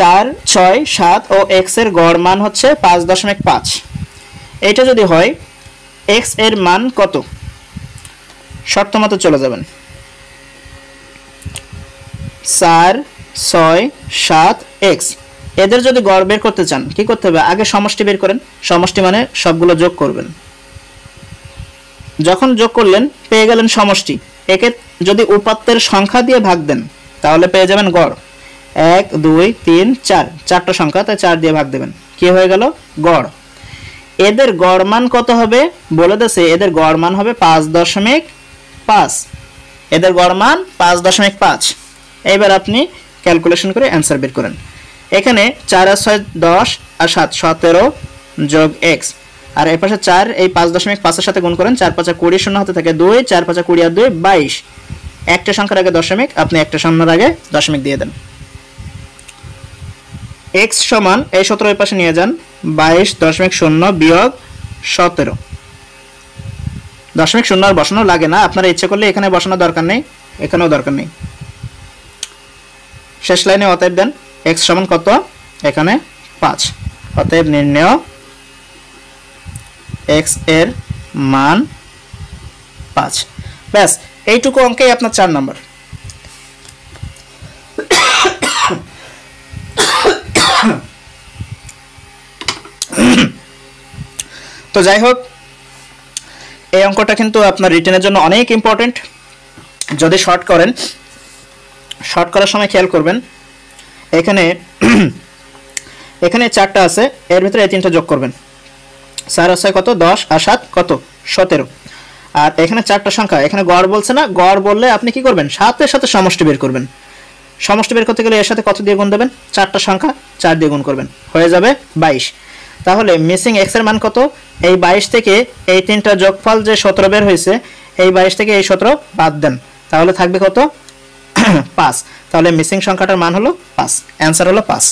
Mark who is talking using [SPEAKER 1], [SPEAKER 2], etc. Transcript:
[SPEAKER 1] 4, 6, 7 ও x এর গড় মান হচ্ছে 5.5। এটা যদি হয় x এর মান কত? শর্ত মতো চলে যাবেন। 4, 6, 7 x এদের যদি গড় বের করতে চান কি করতে হবে? আগে সমষ্টি বের করেন। সমষ্টি মানে সবগুলো যোগ করবেন। যখন যোগ করলেন পেয়ে গেলেন সমষ্টি। একে যদি উপাত্তের সংখ্যা দিয়ে ভাগ দেন তাহলে পেয়ে যাবেন গড়। 1, 2, 3, 4 চারটা সংখ্যা, তাই 4 দিয়ে ভাগ দেবেন। কি হয়ে গেল? গড়। এদের গড় মান কত হবে বলে দিয়েছে, এদের গড় মান হবে 5.5। এদের গড় মান 5.5। এবার আপনি ক্যালকুলেশন করে অ্যান্সার বের করেন। এখানে 4 আর 6 10 আর 7 17 যোগ x, আর এই পাশে 4 এই 5.5 এর সাথে গুণ করেন। 4 5 20, শূন্য হাতে থাকে 2, 4 5 20 আর 2 22। একটা সংখ্যার আগে দশমিক, আপনি একটা সংখ্যার আগে দশমিক দিয়ে দেন। x সমান এই 17 এর পাশে নিয়ে যান, 22.0 বিয়োগ 17। দশমিক শূন্য আর বসানো লাগে না, আপনারা ইচ্ছে করলে এখানে বসানোর দরকার নেই, এখানেও দরকার নেই। শেষ লাইনে অতএব দেন x সমান কত? এখানে 5। অতএব নির্ণেয় x এর মান 5। ব্যাস, এইটুকু অঙ্কেই আপনার 4 নম্বর। তো যাই হোক, এই অঙ্কটা কিন্তু আপনার রিটেনের জন্য অনেক ইম্পর্টেন্ট। যদি শর্ট করেন, শর্ট করার সময় খেয়াল করবেন এখানে এখানে 4টা আছে, এর ভিতরে এই 3টা যোগ করবেন। 4 আর 6 কত? 10 আর 7 কত? 17। আর এখানে 4টা সংখ্যা, এখানে গড় বলছে না, গড় বললে আপনি কি করবেন? 7 এর সাথে সমষ্টি বের করবেন। সমষ্টি বের করতে গেলে এর সাথে কত দিয়ে গুণ দেবেন? 4টা সংখ্যা 4 দিয়ে গুণ করবেন, হয়ে যাবে 22। তাহলে মিসিং x এর মান কত? এই 22 থেকে এই 3টা যোগফল যে 17 বের হয়েছে, এই 22 থেকে এই 17 বাদ দেন, তাহলে থাকবে কত? 5। তাহলে মিসিং সংখ্যাটার মান হলো 5, অ্যান্সার হলো 5।